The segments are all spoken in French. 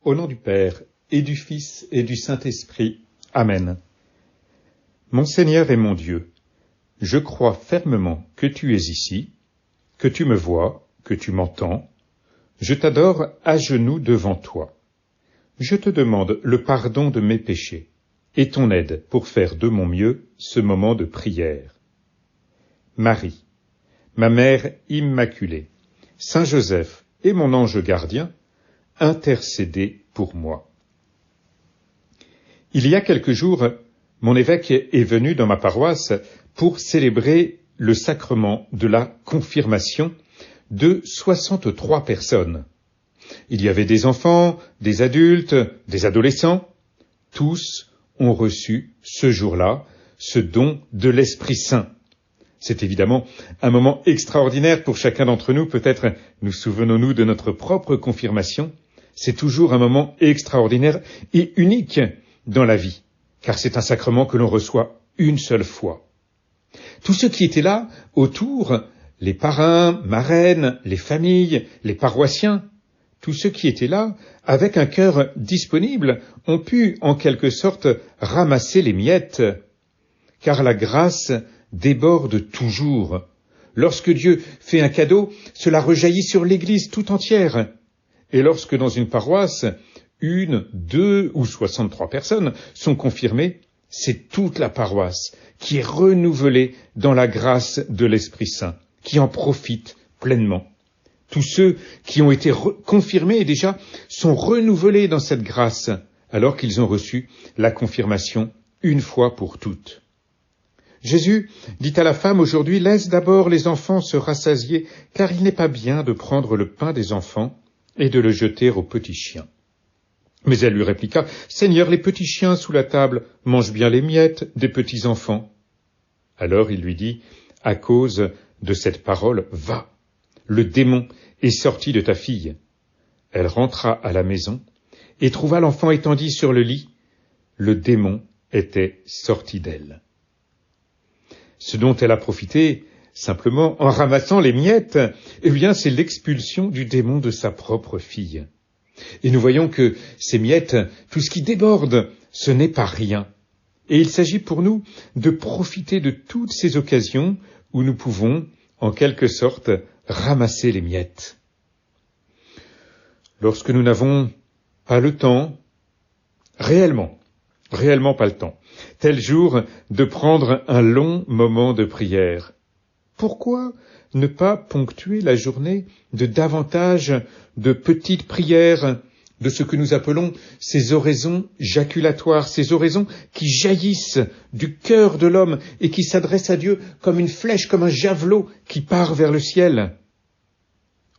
Au nom du Père, et du Fils, et du Saint-Esprit. Amen. Mon Seigneur et mon Dieu, je crois fermement que tu es ici, que tu me vois, que tu m'entends. Je t'adore à genoux devant toi. Je te demande le pardon de mes péchés et ton aide pour faire de mon mieux ce moment de prière. Marie, ma mère immaculée, Saint Joseph et mon ange gardien, intercédez pour moi. Il y a quelques jours, mon évêque est venu dans ma paroisse pour célébrer le sacrement de la confirmation de 63 personnes. Il y avait des enfants, des adultes, des adolescents. Tous ont reçu ce jour-là ce don de l'Esprit Saint. C'est évidemment un moment extraordinaire pour chacun d'entre nous. Peut-être nous souvenons-nous de notre propre confirmation. C'est toujours un moment extraordinaire et unique dans la vie, car c'est un sacrement que l'on reçoit une seule fois. Tous ceux qui étaient là, autour, les parrains, marraines, les familles, les paroissiens, tous ceux qui étaient là, avec un cœur disponible, ont pu, en quelque sorte, ramasser les miettes, car la grâce déborde toujours. Lorsque Dieu fait un cadeau, cela rejaillit sur l'Église tout entière. Et lorsque dans une paroisse, 1, 2 ou 63 personnes sont confirmées, c'est toute la paroisse qui est renouvelée dans la grâce de l'Esprit Saint, qui en profite pleinement. Tous ceux qui ont été confirmés déjà sont renouvelés dans cette grâce, alors qu'ils ont reçu la confirmation une fois pour toutes. Jésus dit à la femme aujourd'hui, « Laisse d'abord les enfants se rassasier, car il n'est pas bien de prendre le pain des enfants et de le jeter aux petits chiens. » Mais elle lui répliqua, « Seigneur, les petits chiens sous la table mangent bien les miettes des petits enfants. » Alors il lui dit, « À cause de cette parole, va, le démon est sorti de ta fille. » Elle rentra à la maison et trouva l'enfant étendu sur le lit. Le démon était sorti d'elle. Ce dont elle a profité, simplement en ramassant les miettes, eh bien, c'est l'expulsion du démon de sa propre fille. Et nous voyons que ces miettes, tout ce qui déborde, ce n'est pas rien. Et il s'agit pour nous de profiter de toutes ces occasions où nous pouvons, en quelque sorte, ramasser les miettes. Lorsque nous n'avons pas le temps, réellement pas le temps, tel jour de prendre un long moment de prière. Pourquoi ne pas ponctuer la journée de davantage de petites prières, de ce que nous appelons ces oraisons jaculatoires, ces oraisons qui jaillissent du cœur de l'homme et qui s'adressent à Dieu comme une flèche, comme un javelot qui part vers le ciel.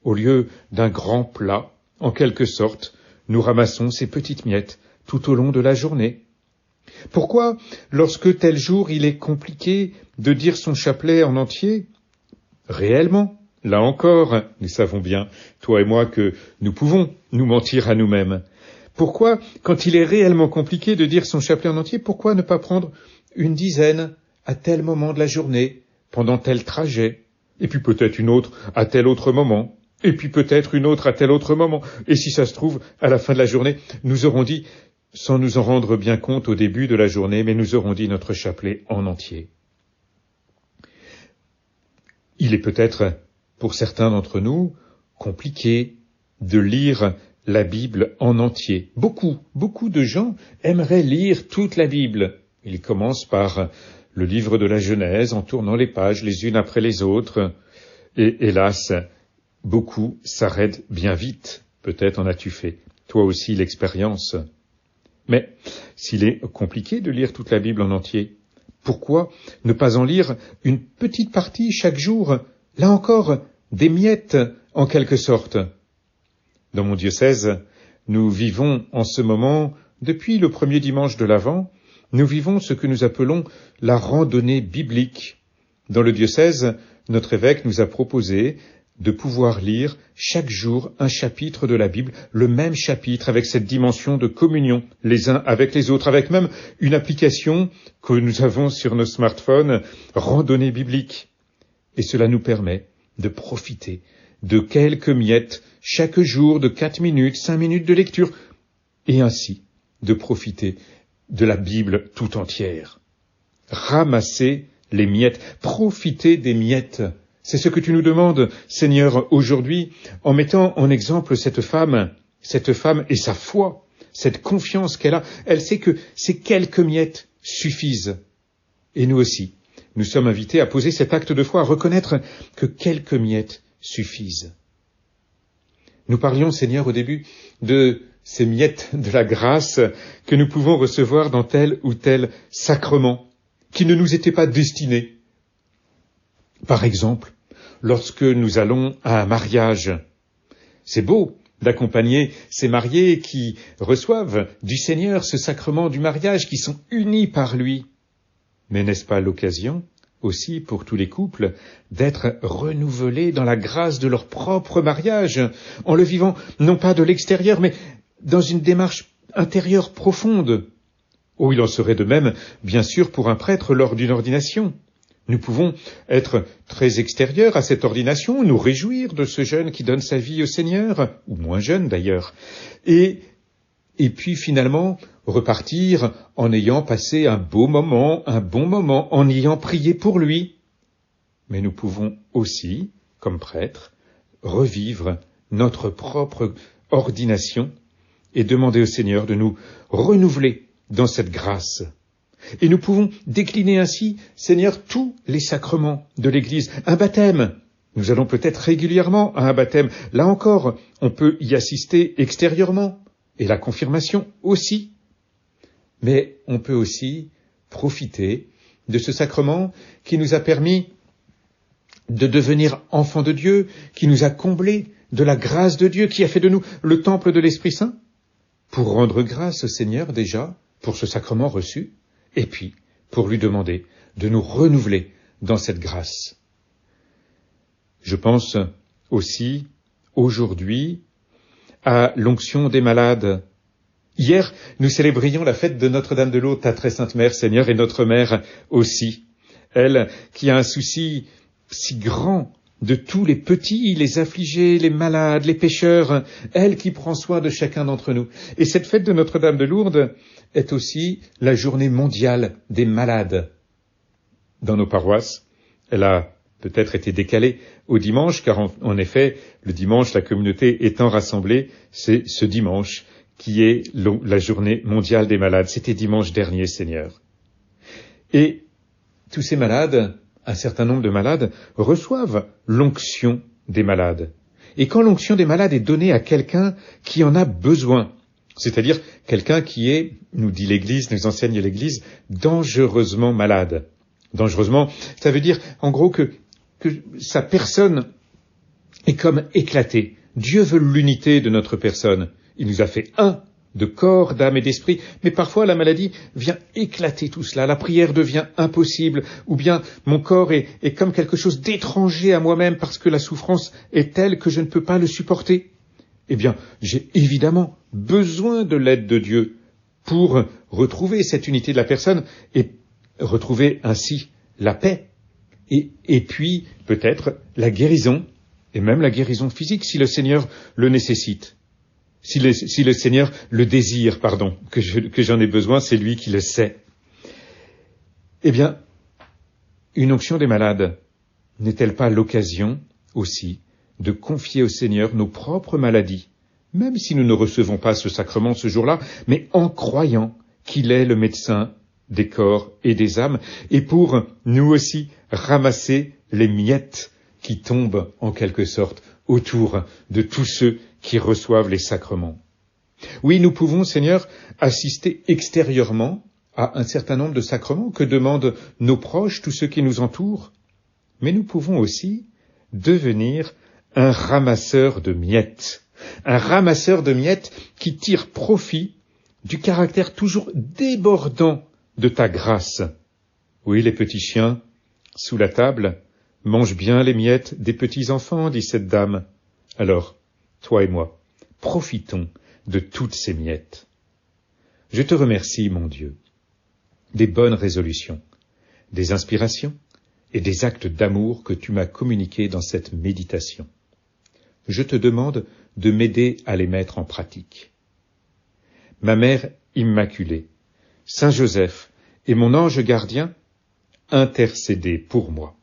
Au lieu d'un grand plat, en quelque sorte, nous ramassons ces petites miettes tout au long de la journée. Pourquoi, lorsque tel jour il est compliqué de dire son chapelet en entier, réellement, là encore, nous savons bien, toi et moi, que nous pouvons nous mentir à nous-mêmes. Pourquoi, quand il est réellement compliqué de dire son chapelet en entier, pourquoi ne pas prendre une dizaine à tel moment de la journée, pendant tel trajet, et puis peut-être une autre à tel autre moment, et puis peut-être une autre à tel autre moment, et si ça se trouve, à la fin de la journée, nous aurons dit, sans nous en rendre bien compte au début de la journée, mais nous aurons dit notre chapelet en entier. Il est peut-être, pour certains d'entre nous, compliqué de lire la Bible en entier. Beaucoup de gens aimeraient lire toute la Bible. Ils commencent par le livre de la Genèse, en tournant les pages les unes après les autres. Et hélas, beaucoup s'arrêtent bien vite. Peut-être en as-tu fait, toi aussi, l'expérience. Mais s'il est compliqué de lire toute la Bible en entier, pourquoi ne pas en lire une petite partie chaque jour? Là encore, des miettes en quelque sorte. Dans mon diocèse, nous vivons en ce moment, depuis le premier dimanche de l'Avent, nous vivons ce que nous appelons la randonnée biblique. Dans le diocèse, notre évêque nous a proposé de pouvoir lire chaque jour un chapitre de la Bible, le même chapitre avec cette dimension de communion les uns avec les autres, avec même une application que nous avons sur nos smartphones, randonnée biblique. Et cela nous permet de profiter de quelques miettes chaque jour de 4 minutes, 5 minutes de lecture. et ainsi de profiter de la Bible tout entière. Ramasser les miettes, profiter des miettes. C'est ce que tu nous demandes, Seigneur, aujourd'hui, en mettant en exemple cette femme et sa foi, cette confiance qu'elle a. Elle sait que ces quelques miettes suffisent. Et nous aussi, nous sommes invités à poser cet acte de foi, à reconnaître que quelques miettes suffisent. Nous parlions, Seigneur, au début de ces miettes de la grâce que nous pouvons recevoir dans tel ou tel sacrement, qui ne nous étaient pas destinés. Par exemple, lorsque nous allons à un mariage, c'est beau d'accompagner ces mariés qui reçoivent du Seigneur ce sacrement du mariage, qui sont unis par lui. Mais n'est-ce pas l'occasion aussi pour tous les couples d'être renouvelés dans la grâce de leur propre mariage, en le vivant non pas de l'extérieur, mais dans une démarche intérieure profonde? Oh, il en serait de même, bien sûr, pour un prêtre lors d'une ordination. Nous pouvons être très extérieurs à cette ordination, nous réjouir de ce jeune qui donne sa vie au Seigneur, ou moins jeune d'ailleurs, et puis finalement repartir en ayant passé un beau moment, un bon moment, en ayant prié pour lui. Mais nous pouvons aussi, comme prêtres, revivre notre propre ordination et demander au Seigneur de nous renouveler dans cette grâce. Et nous pouvons décliner ainsi, Seigneur, tous les sacrements de l'Église. Un baptême, nous allons peut-être régulièrement à un baptême. Là encore, on peut y assister extérieurement. Et la confirmation aussi. Mais on peut aussi profiter de ce sacrement qui nous a permis de devenir enfants de Dieu, qui nous a comblés de la grâce de Dieu, qui a fait de nous le temple de l'Esprit Saint, pour rendre grâce au Seigneur déjà pour ce sacrement reçu, et puis pour lui demander de nous renouveler dans cette grâce. Je pense aussi aujourd'hui à l'onction des malades. Hier, nous célébrions la fête de Notre-Dame de Lourdes, ta très sainte mère, Seigneur, et notre mère aussi. Elle qui a un souci si grand de tous les petits, les affligés, les malades, les pécheurs, elle qui prend soin de chacun d'entre nous. Et cette fête de Notre-Dame de Lourdes est aussi la journée mondiale des malades. Dans nos paroisses, elle a peut-être été décalée au dimanche, car en effet, le dimanche, la communauté étant rassemblée, c'est ce dimanche qui est la journée mondiale des malades. C'était dimanche dernier, Seigneur. Et tous ces malades, un certain nombre de malades, reçoivent l'onction des malades. Et quand l'onction des malades est donnée à quelqu'un qui en a besoin, c'est-à-dire quelqu'un qui est, nous dit l'Église, nous enseigne l'Église, dangereusement malade. Dangereusement, ça veut dire en gros que sa personne est comme éclatée. Dieu veut l'unité de notre personne. Il nous a fait un de corps, d'âme et d'esprit, mais parfois la maladie vient éclater tout cela. La prière devient impossible, ou bien mon corps est comme quelque chose d'étranger à moi-même parce que la souffrance est telle que je ne peux pas le supporter. Eh bien, j'ai évidemment besoin de l'aide de Dieu pour retrouver cette unité de la personne et retrouver ainsi la paix. Et puis, peut-être, la guérison, et même la guérison physique, si le Seigneur le nécessite. Si le Seigneur le désire, que j'en ai besoin, c'est lui qui le sait. Eh bien, une onction des malades n'est-elle pas l'occasion aussi de confier au Seigneur nos propres maladies, même si nous ne recevons pas ce sacrement ce jour-là, mais en croyant qu'il est le médecin des corps et des âmes, et pour nous aussi ramasser les miettes qui tombent en quelque sorte autour de tous ceux qui reçoivent les sacrements. Oui, nous pouvons, Seigneur, assister extérieurement à un certain nombre de sacrements que demandent nos proches, tous ceux qui nous entourent, mais nous pouvons aussi devenir un ramasseur de miettes qui tire profit du caractère toujours débordant de ta grâce. Oui, les petits chiens, sous la table, mangent bien les miettes des petits enfants, dit cette dame. Alors, toi et moi, profitons de toutes ces miettes. Je te remercie, mon Dieu, des bonnes résolutions, des inspirations et des actes d'amour que tu m'as communiqués dans cette méditation. Je te demande de m'aider à les mettre en pratique. ma Mère Immaculée, Saint Joseph et mon ange gardien, intercédez pour moi.